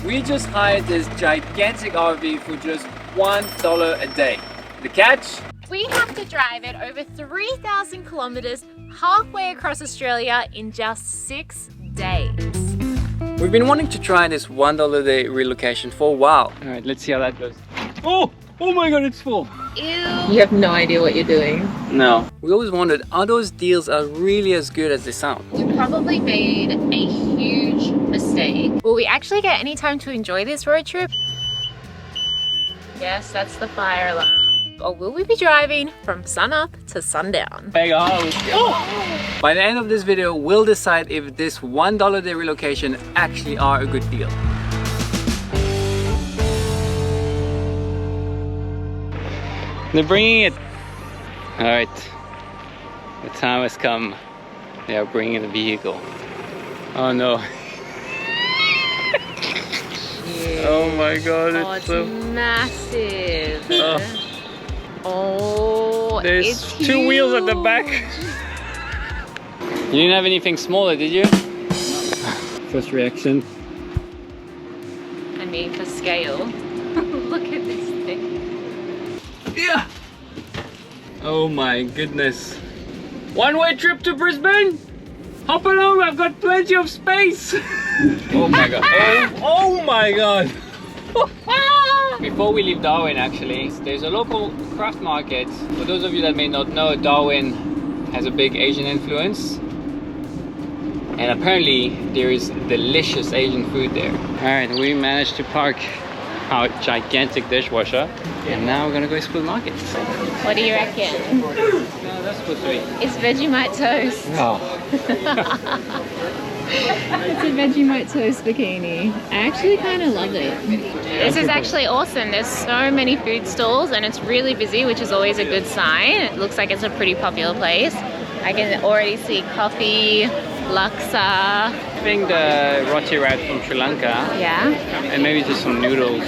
We just hired this gigantic RV for just $1 a day. The catch? We have to drive it over 3,000 kilometers halfway across Australia in just 6 days. We've been wanting to try this $1 a day relocation for a while. All right, let's see how that goes. Oh my God, it's full. Ew. You have no idea what you're doing. No. We always wondered, are those deals are really as good as they sound? We probably made a huge mistake. Will we actually get any time to enjoy this road trip? Yes, that's the fire alarm. Or will we be driving from sunup to sundown? Hey, By the end of this video, we'll decide if this $1 a day relocation actually are a good deal. They're bringing it. All right, the time has come. They are bringing the vehicle. Oh no. Oh my God, It's massive. Oh, there's it's two huge. wheels at the back. You didn't have anything smaller, did you? First reaction. I mean, for scale. Look at this thing. Yeah. Oh my goodness. One-way trip to Brisbane? Hop along, I've got plenty of space. Oh my God. Oh my God. Before we leave Darwin, actually, there's a local craft market. For those of you that may not know, Darwin has a big Asian influence. And apparently there is delicious Asian food there. All right, we managed to park our gigantic dishwasher. And now we're gonna go explore markets. What do you reckon? No, that's supposed to be. It's Vegemite toast. Oh. It's a Vegemite toast bikini. I actually kind of love it. This is actually awesome. There's so many food stalls and it's really busy, which is always a good sign. It looks like it's a pretty popular place. I can already see coffee, laksa. I think the roti wrap from Sri Lanka. Yeah. And maybe just some noodles.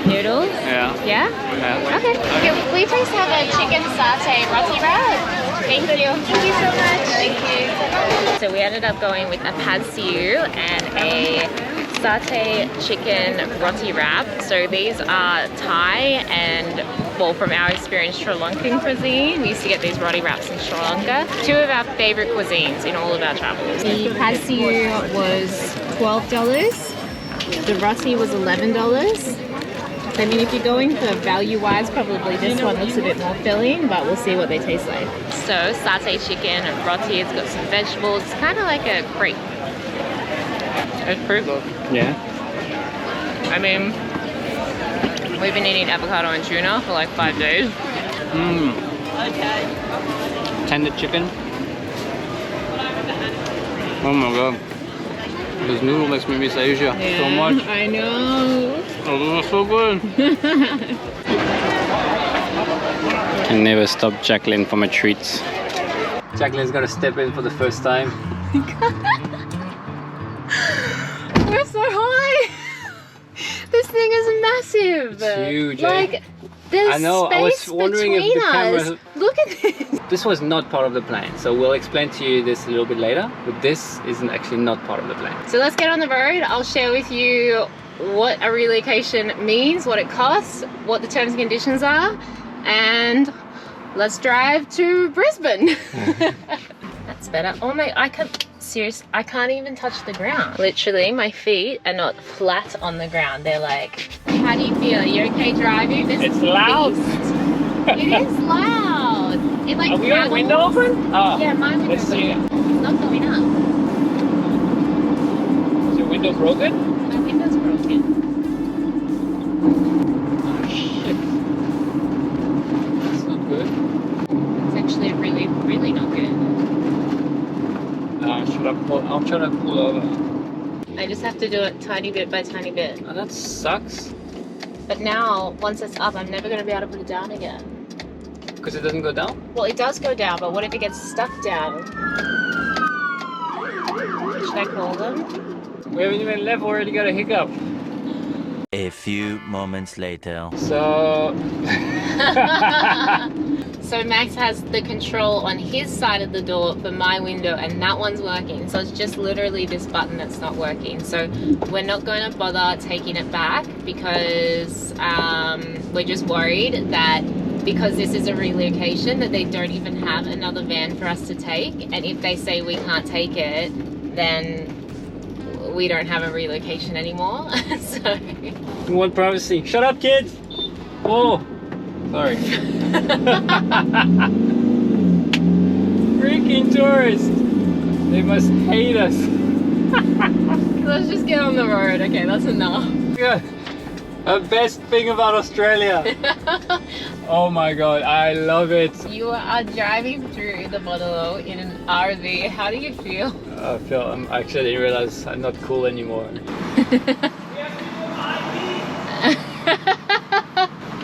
Noodles? Yeah. Yeah? Yeah. Okay. Can we please have a chicken satay roti wrap? Thank you. Thank you so much. Thank you. So we ended up going with a pad see ew and a satay chicken roti wrap. So these are Thai and, well, from our experience, Sri Lankan cuisine. We used to get these roti wraps in Sri Lanka. Two of our favorite cuisines in all of our travels. The pad see ew was $12. The roti was $11. I mean, if you're going for value-wise, probably this one looks a bit more filling, but we'll see what they taste like. So, satay chicken, roti, it's got some vegetables. It's kind of like a crepe. It's pretty good. Yeah. I mean, we've been eating avocado and tuna for like 5 days. Mmm. Tender chicken. Oh my God. This noodle makes me miss Asia so much. I know. Oh, this is so good. I never stop Jacqueline from her treats. Jacqueline's gonna step in for the first time. We're so high. This thing is massive. It's huge. Like, there's I know. I was space wondering if between the us. camera. Look at this. This was not part of the plan, so we'll explain to you this a little bit later. But this isn't actually not part of the plan. So let's get on the road. I'll share with you what a relocation means, what it costs, what the terms and conditions are, and let's drive to Brisbane. That's better. Oh my, I can't even touch the ground. Literally, my feet are not flat on the ground. They're like, how do you feel? Are you okay driving? This It's loud. It is loud. It like Are we on window open? Oh, yeah, my window's let's see. open. It's not going up. Is your window broken? My window's broken. Oh shit. That's not good. It's actually really, really not good. I'm trying to pull over. I just have to do it tiny bit by tiny bit. Oh, that sucks. But now, once it's up, I'm never going to be able to put it down again. Because it doesn't go down? Well, it does go down, but what if it gets stuck down? Should I call them? We haven't even left, we already got a hiccup. A few moments later. So So Max has the control on his side of the door for my window, and that one's working. So it's just literally this button that's not working. So we're not going to bother taking it back because we're just worried that because this is a relocation that they don't even have another van for us to take. And if they say we can't take it, then we don't have a relocation anymore. So You want privacy? Shut up, kids! Oh, sorry. Freaking tourists! They must hate us. let's just get on the road. Okay, that's enough. Yeah. The best thing about Australia. Oh my god, I love it. You are driving through the Bottle in an RV. How do you feel? I actually didn't realize I'm not cool anymore.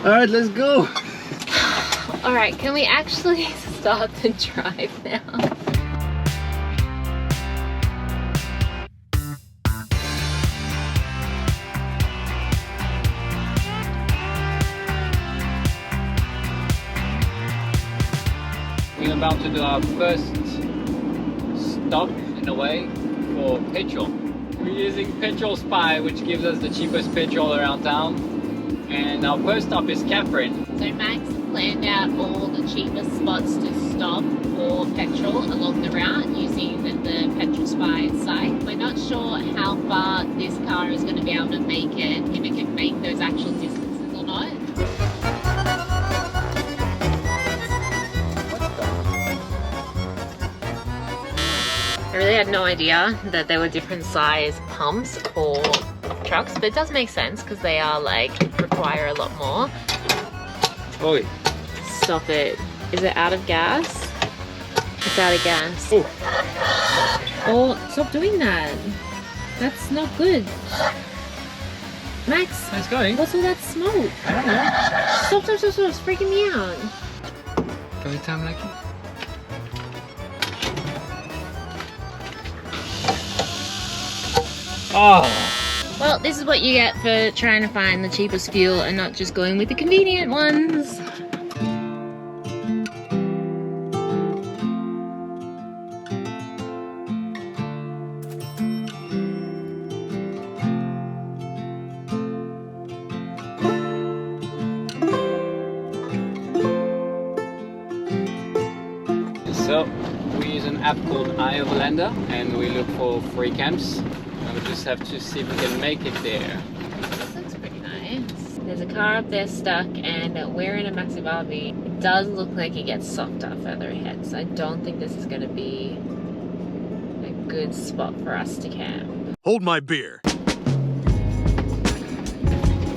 Alright, let's go. Alright, can we actually start the drive now? We're about to do our first stop in a way for petrol. We're using Petrol Spy, which gives us the cheapest petrol around town. And our first stop is Campervan. So Max planned out all the cheapest spots to stop for petrol along the route using the Petrol Spy site. We're not sure how far this car is going to be able to make it, if it can make those actual distances or not. I really had no idea that there were different size pumps for trucks, but it does make sense because they are like require a lot more. Oi. Stop it. Is it out of gas? It's out of gas. Oh. Oh, stop doing that. That's not good. Max, It's going. what's all that smoke? I don't know. Stop, it's freaking me out. Go with time, Lucky. Oh. Well, this is what you get for trying to find the cheapest fuel and not just going with the convenient ones. So we use an app called Eye of Lander and we look for free camps. We just have to see if we can make it there. This looks pretty nice. There's a car up there stuck and we're in a massive RV. It does look like it gets softer further ahead, so I don't think this is going to be a good spot for us to camp. Hold my beer.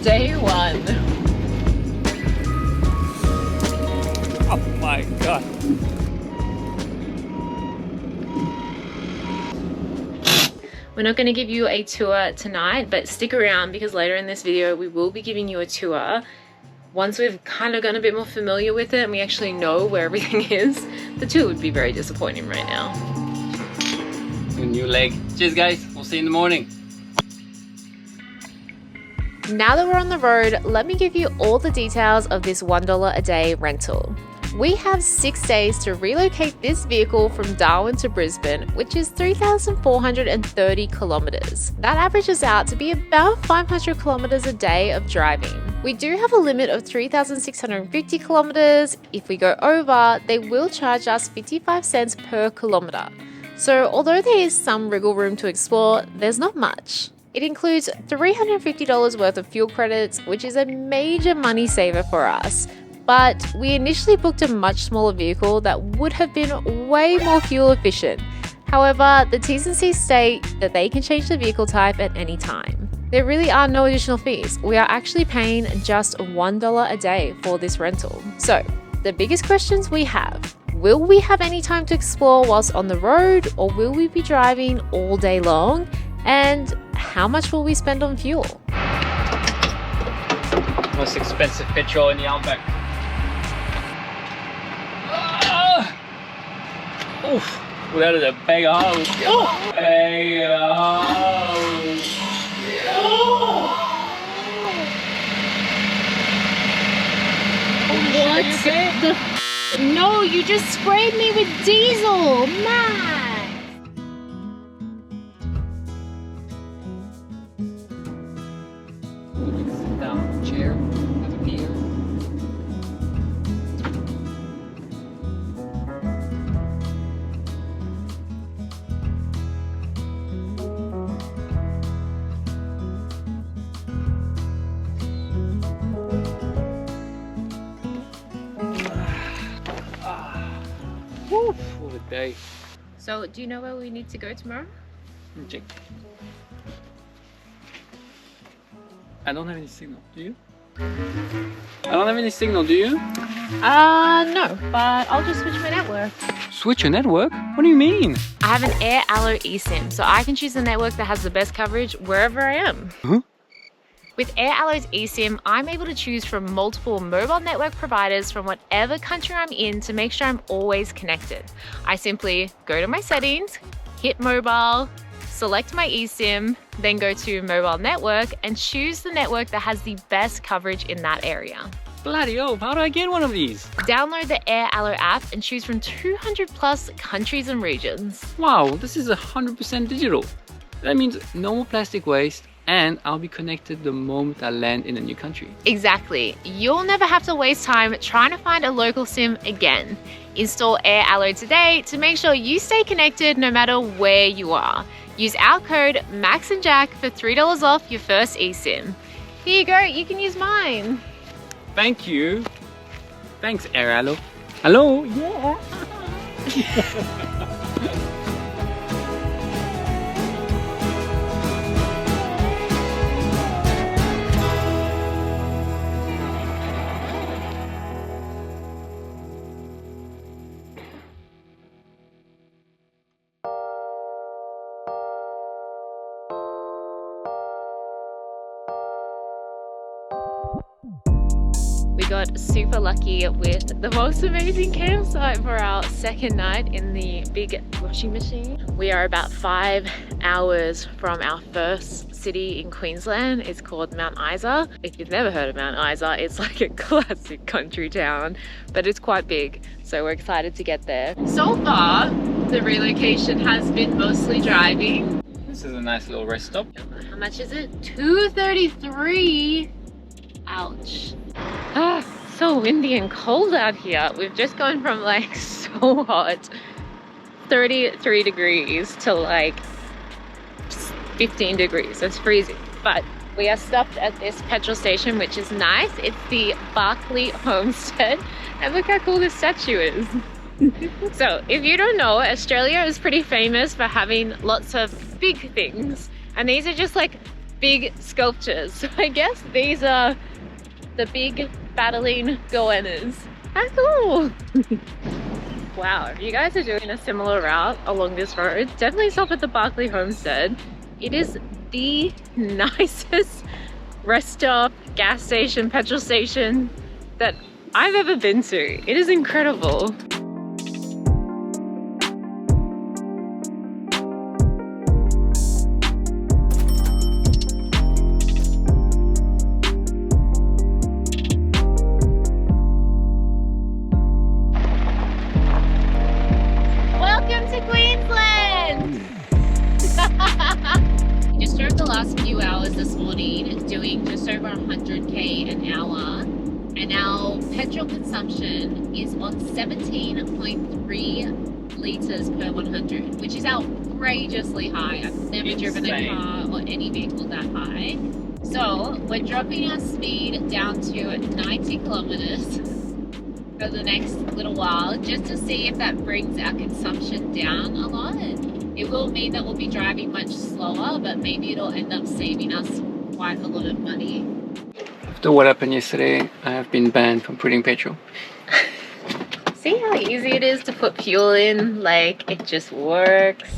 Day one. Oh my god. We're not going to give you a tour tonight, but stick around because later in this video we will be giving you a tour. Once we've kind of gotten a bit more familiar with it and we actually know where everything is, the tour would be very disappointing right now. A new leg. Cheers guys, we'll see you in the morning. Now that we're on the road, let me give you all the details of this $1 a day rental. We have 6 days to relocate this vehicle from Darwin to Brisbane, which is 3,430 kilometres. That averages out to be about 500 kilometres a day of driving. We do have a limit of 3,650 kilometres. If we go over, they will charge us 55 cents per kilometre. So although there is some wriggle room to explore, there's not much. It includes $350 worth of fuel credits, which is a major money saver for us. But we initially booked a much smaller vehicle that would have been way more fuel efficient. However, the T's and C's state that they can change the vehicle type at any time. There really are no additional fees. We are actually paying just $1 a day for this rental. So, the biggest questions we have: will we have any time to explore whilst on the road, or will we be driving all day long? And how much will we spend on fuel? Most expensive petrol in the Outback. Oof, well, that is a bag of hose. Oh, bag of hose. What Are you okay? the No, you just sprayed me with diesel, man. Sit down, chair, have a beer. Woo, what a day. So, do you know where we need to go tomorrow? Check. I don't have any signal, do you? I don't have any signal, do you? No, but I'll just switch my network. Switch your network? What do you mean? I have an Air Allo eSIM, so I can choose the network that has the best coverage wherever I am. Huh? With Air Allo's eSIM, I'm able to choose from multiple mobile network providers from whatever country I'm in to make sure I'm always connected. I simply go to my settings, hit mobile, select my eSIM, then go to mobile network and choose the network that has the best coverage in that area. Bloody hell, how do I get one of these? Download the Air Allo app and choose from 200 plus countries and regions. Wow, this is 100% digital. That means no more plastic waste, and I'll be connected the moment I land in a new country. Exactly. You'll never have to waste time trying to find a local SIM again. Install Air Allo today to make sure you stay connected no matter where you are. Use our code MAXandJack for $3 off your first eSIM. Here you go, you can use mine. Thank you. Thanks, Air Allo. Hello? Yeah. We got super lucky with the most amazing campsite for our second night in the big washing machine. We are about 5 hours from our first city in Queensland. It's called Mount Isa. If you've never heard of Mount Isa, it's like a classic country town, but it's quite big. So we're excited to get there. So far, the relocation has been mostly driving. This is a nice little rest stop. How much is it? $2.33. Ouch. Ah, so windy and cold out here. We've just gone from like so hot, 33 degrees to like 15 degrees. It's freezing. But we are stopped at this petrol station, which is nice. It's the Barclay Homestead. And look how cool this statue is. So if you don't know, Australia is pretty famous for having lots of big things. And these are just like big sculptures. So I guess these are the big battling goannas. How cool! Wow, if you guys are doing a similar route along this road, definitely stop at the Barclay Homestead. It is the nicest rest stop, gas station, petrol station that I've ever been to. It is incredible. Last few hours this morning doing just over 100k an hour, and our petrol consumption is on 17.3 litres per 100, which is outrageously high. I've never driven a car or any vehicle that high. So we're dropping our speed down to 90 kilometers for the next little while, just to see if that brings our consumption down a lot. It will mean that we'll be driving much slower, but maybe it'll end up saving us quite a lot of money. After what happened yesterday, I have been banned from putting petrol. See how easy it is to put fuel in? Like, it just works.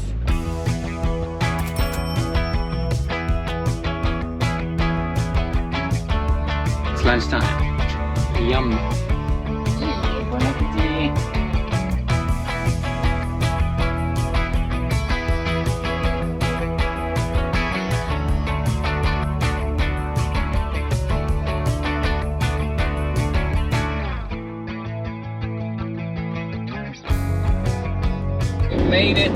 It's lunchtime. Yum. Bon appetit. made it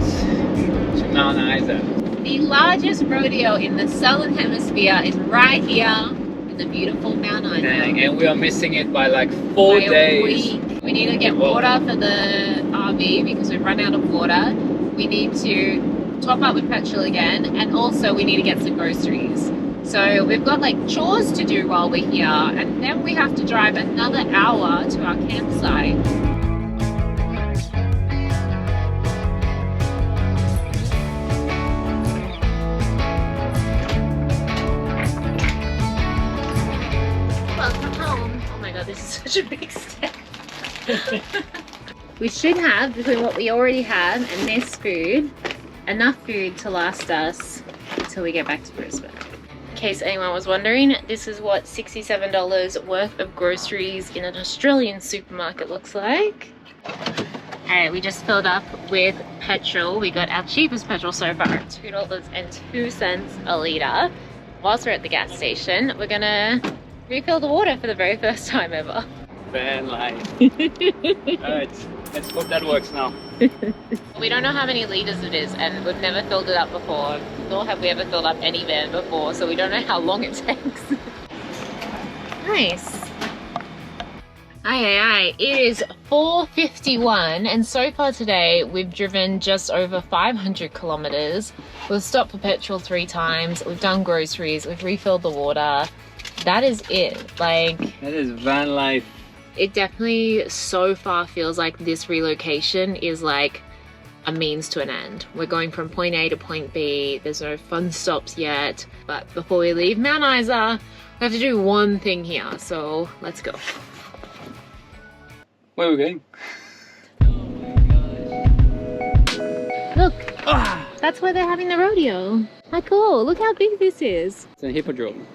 to Mount Isa. The largest rodeo in the Southern Hemisphere is right here in the beautiful Mount Isa. And we are missing it by like 4 days. We need to get water for the RV because we've run out of water. We need to top up with petrol again, and also we need to get some groceries. So we've got like chores to do while we're here, and then we have to drive another hour to our campsite. Welcome home. Oh my god, this is such a big step. We should have, between what we already have and this food, enough food to last us until we get back to Brisbane. In case anyone was wondering, this is what $67 worth of groceries in an Australian supermarket looks like. Alright, we just filled up with petrol. We got our cheapest petrol so far at $2.02 a litre. Whilst we're at the gas station, we're gonna refill the water for the very first time ever. Vanlife. Alright, let's hope that works now. We don't know how many litres it is, and we've never filled it up before, nor have we ever filled up any van before, so we don't know how long it takes. Nice. Aye. It is 4:51, and so far today we've driven just over 500 kilometres. We've stopped for petrol 3 times, we've done groceries, we've refilled the water. That is it. Like, that is van life. It definitely so far feels like this relocation is like a means to an end. We're going from point A to point B. There's no fun stops yet. But before we leave Mount Isa, we have to do one thing here. So let's go. Where are we going? Look, that's where they're having the rodeo. How cool. Look how big this is. It's a hippodrome.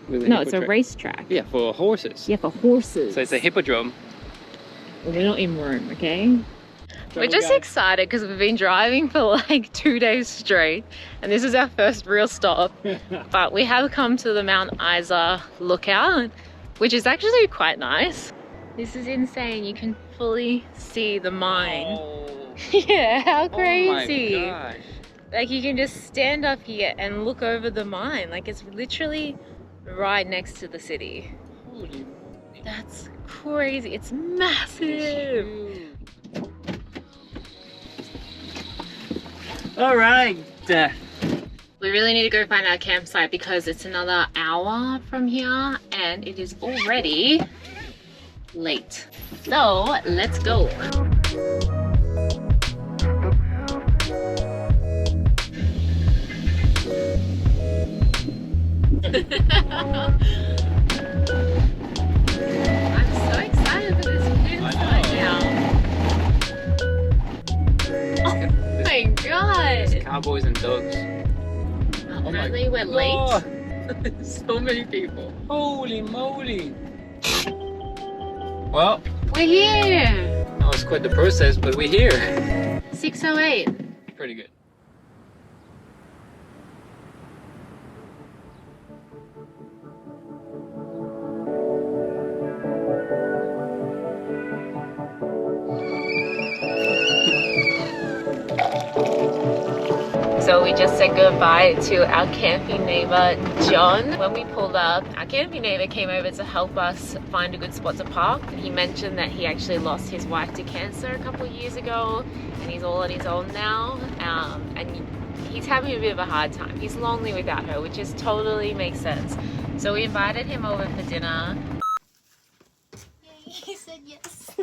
No, it's a racetrack. Yeah, for horses. Yeah, for horses. So it's a hippodrome. Well, we're not in Rome, okay? We're just excited because we've been driving for like 2 days straight, and this is our first real stop. But we have come to the Mount Isa lookout, which is actually quite nice. This is insane. You can fully see the mine. Oh. Yeah, how crazy. Oh my gosh. Like, you can just stand up here and look over the mine. Like, it's literally right next to the city. Holy. That's crazy. It's massive. All right. We really need to go find our campsite because it's another hour from here and it is already late. So let's go. I'm so excited for this campsite now. Oh my god! Cowboys and dogs. Apparently we're late. So many people. Holy moly. Well, We're here! that was quite the process, but we're here. 6:08. Pretty good. So we just said goodbye to our camping neighbor, John. When we pulled up, our camping neighbor came over to help us find a good spot to park. He mentioned that he actually lost his wife to cancer a couple of years ago, and he's all on his own now. And he's having a bit of a hard time. He's lonely without her, which is totally makes sense. So we invited him over for dinner. He said yes.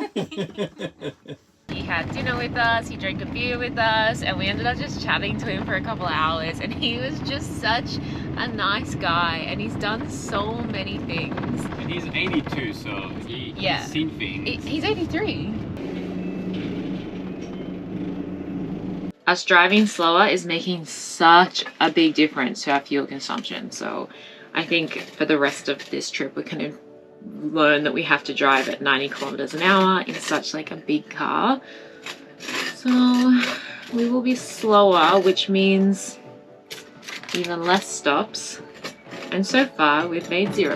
He had dinner with us, he drank a beer with us, and we ended up just chatting to him for a couple of hours, and he was just such a nice guy, and he's done so many things. And he's 82, so he's seen things. He's 83. Us driving slower is making such a big difference to our fuel consumption, so I think for the rest of this trip we can learn that we have to drive at 90 kilometers an hour in such like a big car. So we will be slower, which means even less stops. And so far we've made 0.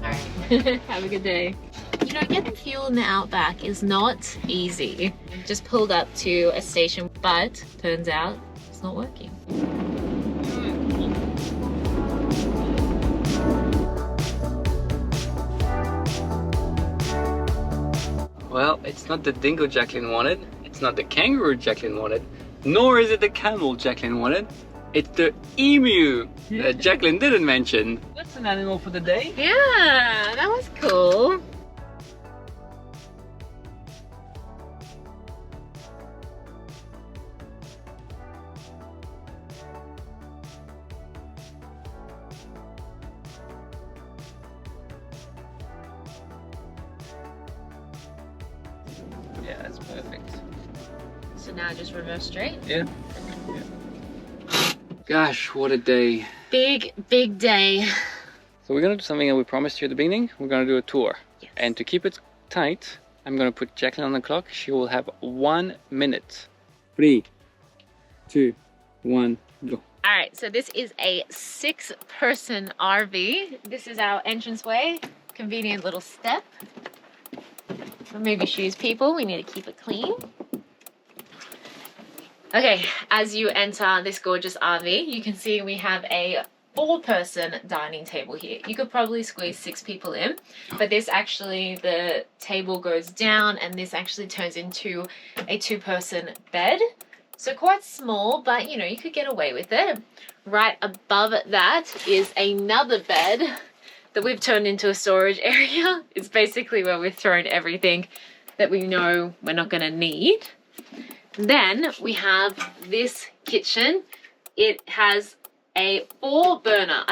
Alright, Have a good day. You know, getting fuel in the outback is not easy. Just pulled up to a station, but turns out it's not working. Well, it's not the dingo Jacqueline wanted, it's not the kangaroo Jacqueline wanted, nor is it the camel Jacqueline wanted. It's the emu that Jacqueline didn't mention. That's an animal for the day. Yeah, that was cool. Yeah, that's perfect. So now just reverse straight. Yeah. Gosh, what a day. Big day. So we're gonna do something that we promised you at the beginning. We're gonna do a tour. Yes. And to keep it tight, I'm gonna put Jacqueline on the clock. She will have 1 minute. 3, 2, 1, go. All right, so this is a 6-person RV. This is our entranceway. Convenient little step. Maybe shoes people, we need to keep it clean. Okay, as you enter this gorgeous RV, you can see we have a 4-person dining table here. You could probably squeeze 6 people in, but this actually, the table goes down and this actually turns into a 2-person bed. So quite small, but you know, you could get away with it. Right above that is another bed that we've turned into a storage area. It's basically where we've thrown everything that we know we're not gonna need. Then we have this kitchen. It has a 4-burner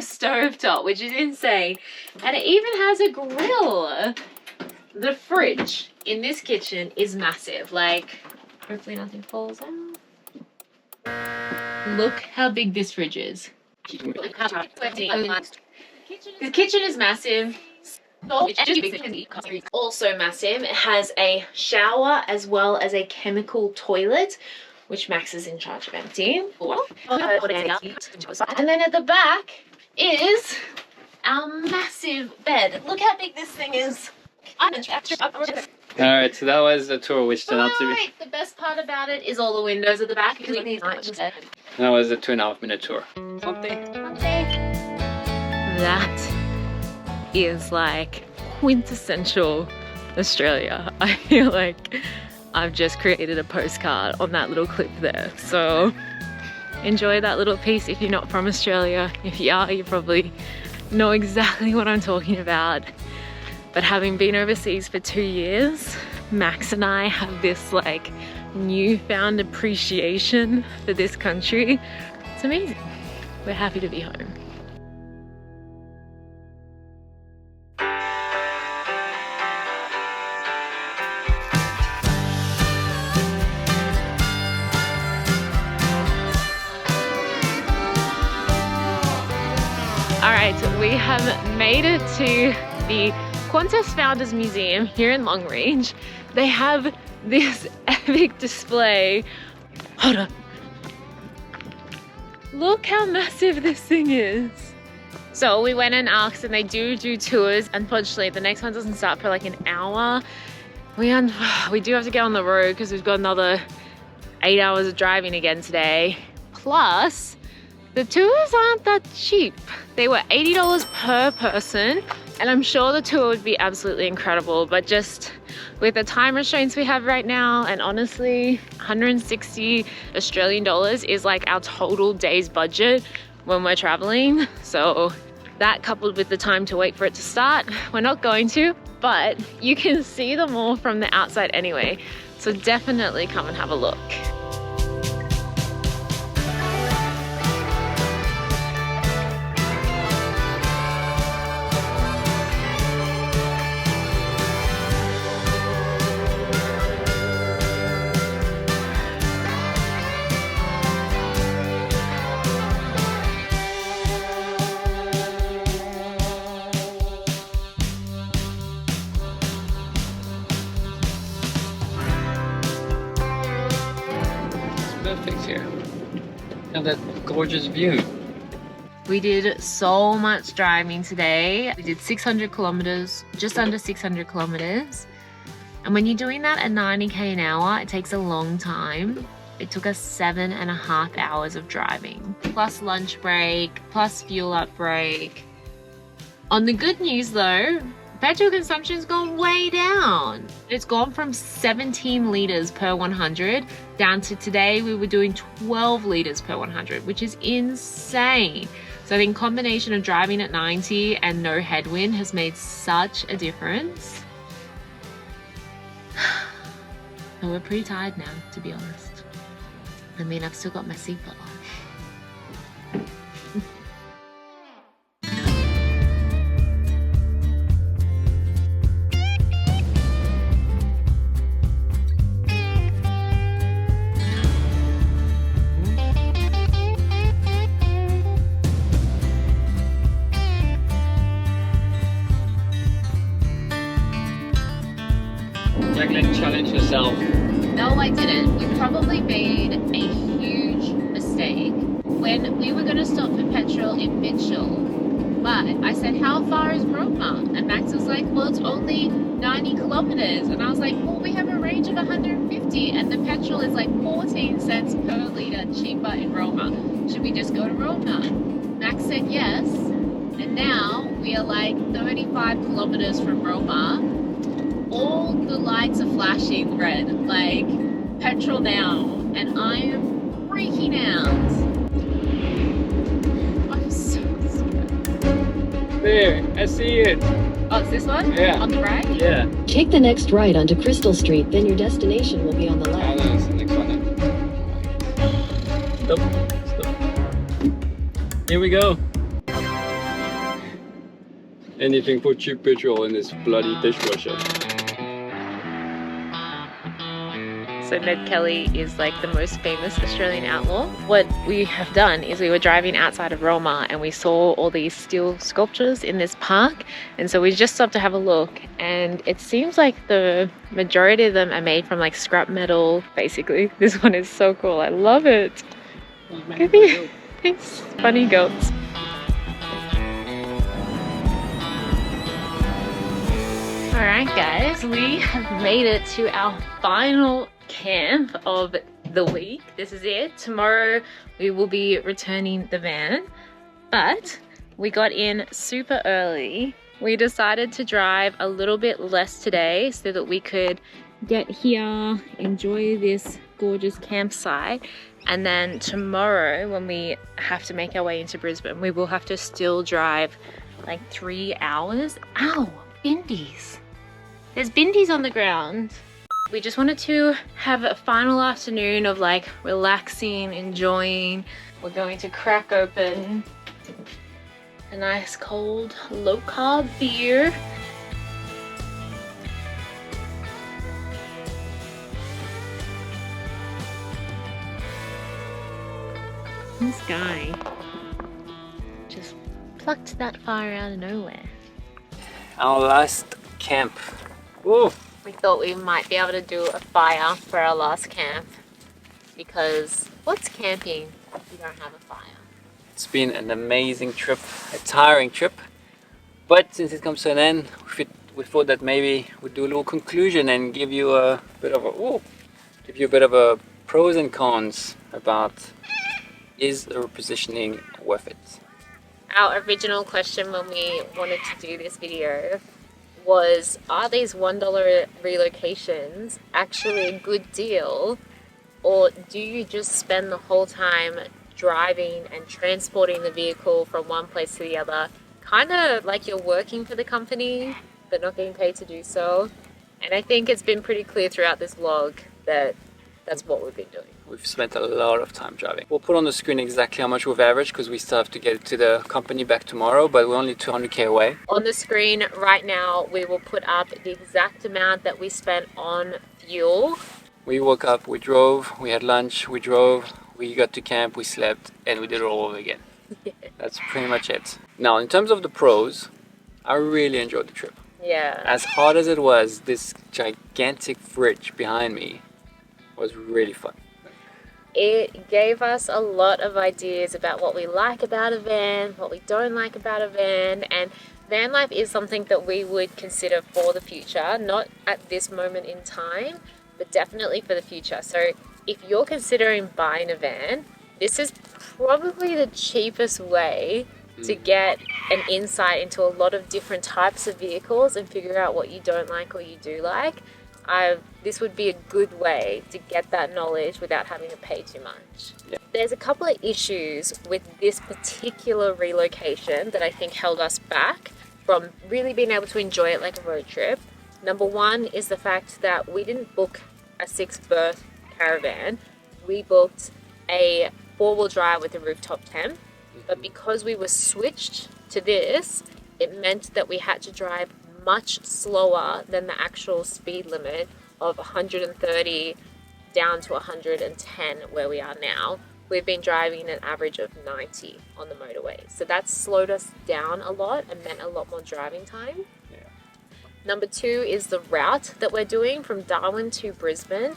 stovetop, which is insane. And it even has a grill. The fridge in this kitchen is massive. Like, hopefully nothing falls out. Look how big this fridge is. The kitchen is massive. Also massive. It has a shower as well as a chemical toilet, which Max is in charge of emptying. And then at the back is our massive bed. Look how big this thing is. Alright, so that was the tour, which turned out to be... The best part about it is all the windows at the back. That was a 2.5 minute tour. Something. That is like quintessential Australia. I feel like I've just created a postcard on that little clip there. So enjoy that little piece if you're not from Australia. If you are, you probably know exactly what I'm talking about. But having been overseas for 2 years, Max and I have this like newfound appreciation for this country. It's amazing. We're happy to be home. All right, we have made it to the Qantas Founders Museum here in Longreach. They have this epic display. Hold up. Look how massive this thing is. So we went and asked, and they do tours. Unfortunately, the next one doesn't start for like an hour. We do have to get on the road because we've got another 8 hours of driving again today. Plus, the tours aren't that cheap. They were $80 per person, and I'm sure the tour would be absolutely incredible, but just with the time restraints we have right now, and honestly, 160 Australian dollars is like our total day's budget when we're traveling. So that coupled with the time to wait for it to start, we're not going to, but you can see them all from the outside anyway. So definitely come and have a look. Perfect here. And that gorgeous view. We did so much driving today. We did 600 kilometers, just under 600 kilometers. And when you're doing that at 90k an hour, it takes a long time. It took us 7.5 hours of driving, plus lunch break, plus fuel up break. On the good news though, petrol consumption's gone way down. It's gone from 17 litres per 100 down to today we were doing 12 litres per 100, which is insane. So I think combination of driving at 90 and no headwind has made such a difference. And we're pretty tired now, to be honest. I mean, I've still got my seatbelt on. Jacqueline, challenge yourself. No, I didn't. We probably made a huge mistake when we were going to stop for petrol in Mitchell. But I said, how far is Roma? And Max was like, well, it's only 90 kilometers. And I was like, well, we have a range of 150 and the petrol is like 14 cents per litre cheaper in Roma. Should we just go to Roma? Max said yes. And now we are like 35 kilometers from Roma. All the lights are flashing red, like petrol now, and I am freaking out. I'm so scared. There, I see it. Oh, it's this one? Yeah. On the right? Yeah. Take the next right onto Crystal Street, then your destination will be on the Oh, left. no, it's the next one then. Stop. Here we go. Anything for cheap petrol in this bloody dishwasher. So Ned Kelly is like the most famous Australian outlaw. What we have done is we were driving outside of Roma and we saw all these steel sculptures in this park. And so we just stopped to have a look. And it seems like the majority of them are made from like scrap metal, basically. This one is so cool. I love it. Look at these funny goats. Alright guys, we have made it to our final camp of the week. This is it. Tomorrow we will be returning the van, but we got in super early. We decided to drive a little bit less today so that we could get here, enjoy this gorgeous campsite, and then tomorrow when we have to make our way into Brisbane, we will have to still drive like 3 hours. Ow, bindies. There's bindies on the ground. We just wanted to have a final afternoon of like relaxing, enjoying. We're going to crack open a nice cold low carb beer. This guy just plucked that fire out of nowhere. Our last camp. Whoa. We thought we might be able to do a fire for our last camp because what's camping if you don't have a fire? It's been an amazing trip, a tiring trip, but since it comes to an end, we thought that maybe we'd do a little conclusion and give you a bit of a pros and cons about is a repositioning worth it? Our original question when we wanted to do this video was, are these $1 relocations actually a good deal, or do you just spend the whole time driving and transporting the vehicle from one place to the other, kind of like you're working for the company but not getting paid to do so? And I think it's been pretty clear throughout this vlog that that's what we've been doing. We've spent a lot of time driving. We'll put on the screen exactly how much we've averaged because we still have to get to the company back tomorrow, but we're only 200k away. On the screen right now, we will put up the exact amount that we spent on fuel. We woke up, we drove, we had lunch, we drove, we got to camp, we slept, and we did it all over again. That's pretty much it. Now, in terms of the pros, I really enjoyed the trip. Yeah. As hard as it was, this gigantic fridge behind me was really fun. It gave us a lot of ideas about what we like about a van, what we don't like about a van, and van life is something that we would consider for the future, not at this moment in time, but definitely for the future. So if you're considering buying a van, this is probably the cheapest way to get an insight into a lot of different types of vehicles and figure out what you don't like or you do like. This would be a good way to get that knowledge without having to pay too much. Yeah. There's a couple of issues with this particular relocation that I think held us back from really being able to enjoy it like a road trip. Number one is the fact that we didn't book a 6-berth caravan. We booked a 4-wheel drive with a rooftop tent. But because we were switched to this, it meant that we had to drive much slower than the actual speed limit of 130 down to 110 where we are now. We've been driving an average of 90 on the motorway. So that's slowed us down a lot and meant a lot more driving time. Yeah. Number two is the route that we're doing from Darwin to Brisbane.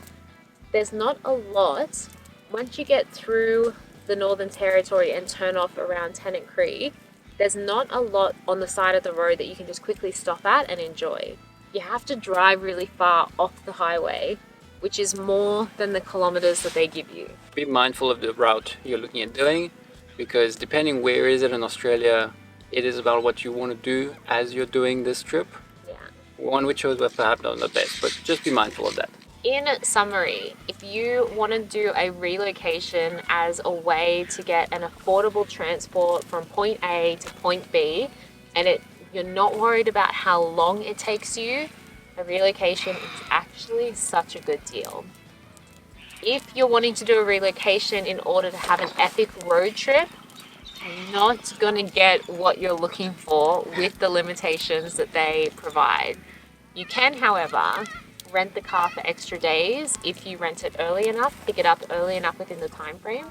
There's not a lot. Once you get through the Northern Territory and turn off around Tennant Creek, there's not a lot on the side of the road that you can just quickly stop at and enjoy. You have to drive really far off the highway, which is more than the kilometers that they give you. Be mindful of the route you're looking at doing, because depending where is it in Australia, it is about what you want to do as you're doing this trip. Yeah. One which shows were perhaps not the best, but just be mindful of that. In summary, if you want to do a relocation as a way to get an affordable transport from point A to point B, and you're not worried about how long it takes you, a relocation is actually such a good deal. If you're wanting to do a relocation in order to have an epic road trip, you're not going to get what you're looking for with the limitations that they provide. You can, however, rent the car for extra days if you rent it early enough, pick it up early enough within the time frame.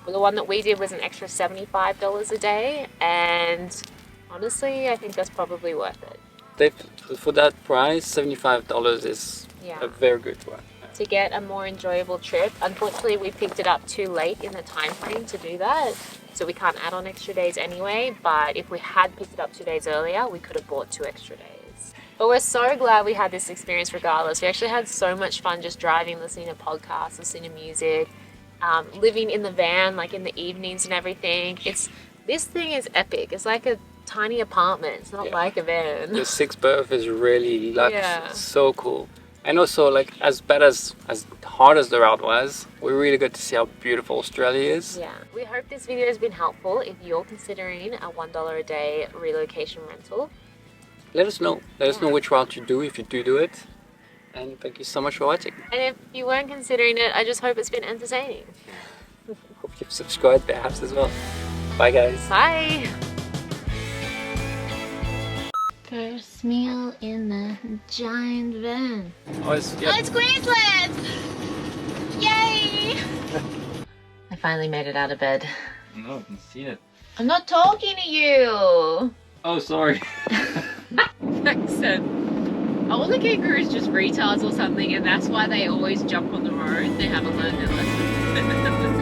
Well, the one that we did was an extra $75 a day, and honestly, I think that's probably worth it. For that price, $75 is a very good one. To get a more enjoyable trip. Unfortunately, we picked it up too late in the time frame to do that, so we can't add on extra days anyway, but if we had picked it up 2 days earlier, we could have bought 2 extra days. But we're so glad we had this experience regardless. We actually had so much fun just driving, listening to podcasts, listening to music, living in the van, like in the evenings and everything. This thing is epic. It's like a tiny apartment. It's not like a van. The 6-berth is really luxe. So cool. And also, like, as hard as the route was, we really got to see how beautiful Australia is. Yeah. We hope this video has been helpful if you're considering a $1 a day relocation rental. Let us know. Let us know which route you do if you do it. And thank you so much for watching. And if you weren't considering it, I just hope it's been entertaining. Hope you've subscribed perhaps as well. Bye guys. Bye. First meal in the giant van. Oh, it's Queensland! Yay! I finally made it out of bed. No, I can see it. I'm not talking to you. Oh, sorry. I said, all the kangaroos just retards or something, and that's why they always jump on the road. They haven't learned their lesson.